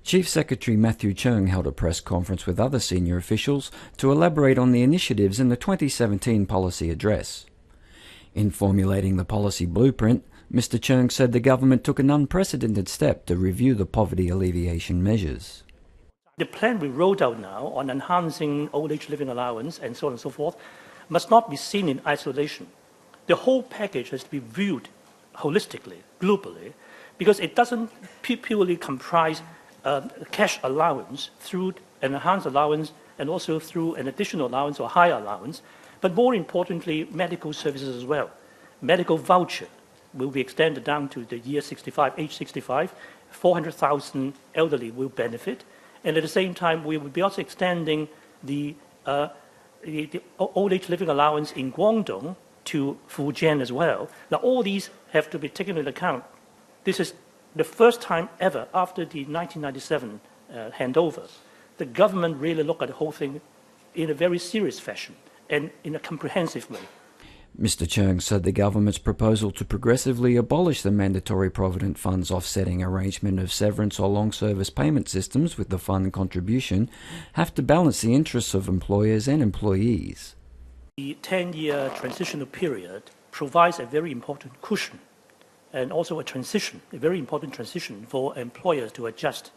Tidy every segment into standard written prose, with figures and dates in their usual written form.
Chief Secretary Matthew Cheung held a press conference with other senior officials to elaborate on the initiatives in the 2017 policy address. In formulating the policy blueprint, Mr. Cheung said the government took an unprecedented step to review the poverty alleviation measures. The plan we rolled out now on enhancing old age living allowance and so on and so forth must not be seen in isolation. The whole package has to be viewed holistically, globally, because it doesn't purely comprise cash allowance through an enhanced allowance and also through an additional allowance or higher allowance, but more importantly, medical services as well. Medical voucher will be extended down to the year 65, age 65. 400,000 elderly will benefit, and at the same time, we will be also extending the old age living allowance in Guangdong to Fujian as well. Now, all these have to be taken into account. This is the first time ever after the 1997 handover, the government really looked at the whole thing in a very serious fashion and in a comprehensive way. Mr. Cheung said the government's proposal to progressively abolish the Mandatory Provident Fund's offsetting arrangement of severance or long service payment systems with the fund contribution have to balance the interests of employers and employees. The 10-year transitional period provides a very important cushion and also a very important transition for employers to adjust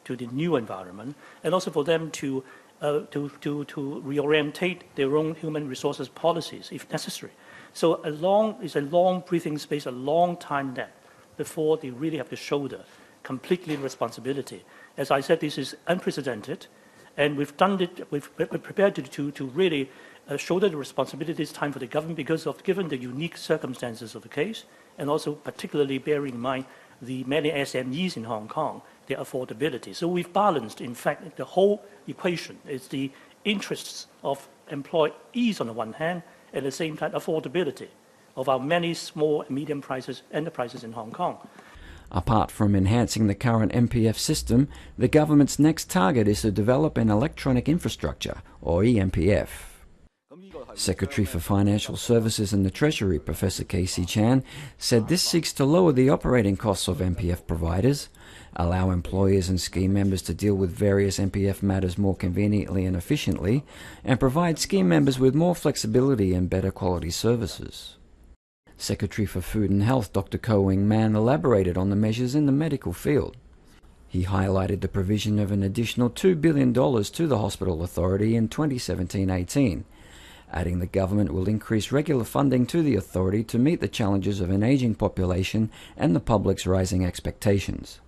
to the new environment, and also for them to reorientate their own human resources policies if necessary. So it's a long breathing space, a long time then, before they really have to shoulder completely responsibility. As I said, this is unprecedented, and we're prepared to really shoulder the responsibility this time for the government because of given the unique circumstances of the case, and also particularly bearing in mind the many SMEs in Hong Kong, their affordability. So we've balanced, in fact, the whole equation. It's the interests of employees on the one hand, and at the same time affordability of our many small and medium enterprises in Hong Kong. Apart from enhancing the current MPF system, the government's next target is to develop an electronic infrastructure, or eMPF. Secretary for Financial Services and the Treasury, Professor Casey Chan, said this seeks to lower the operating costs of MPF providers, allow employers and scheme members to deal with various MPF matters more conveniently and efficiently, and provide scheme members with more flexibility and better quality services. Secretary for Food and Health, Dr. Ko Wing Man, elaborated on the measures in the medical field. He highlighted the provision of an additional $2 billion to the Hospital Authority in 2017-18, adding the government will increase regular funding to the authority to meet the challenges of an aging population and the public's rising expectations.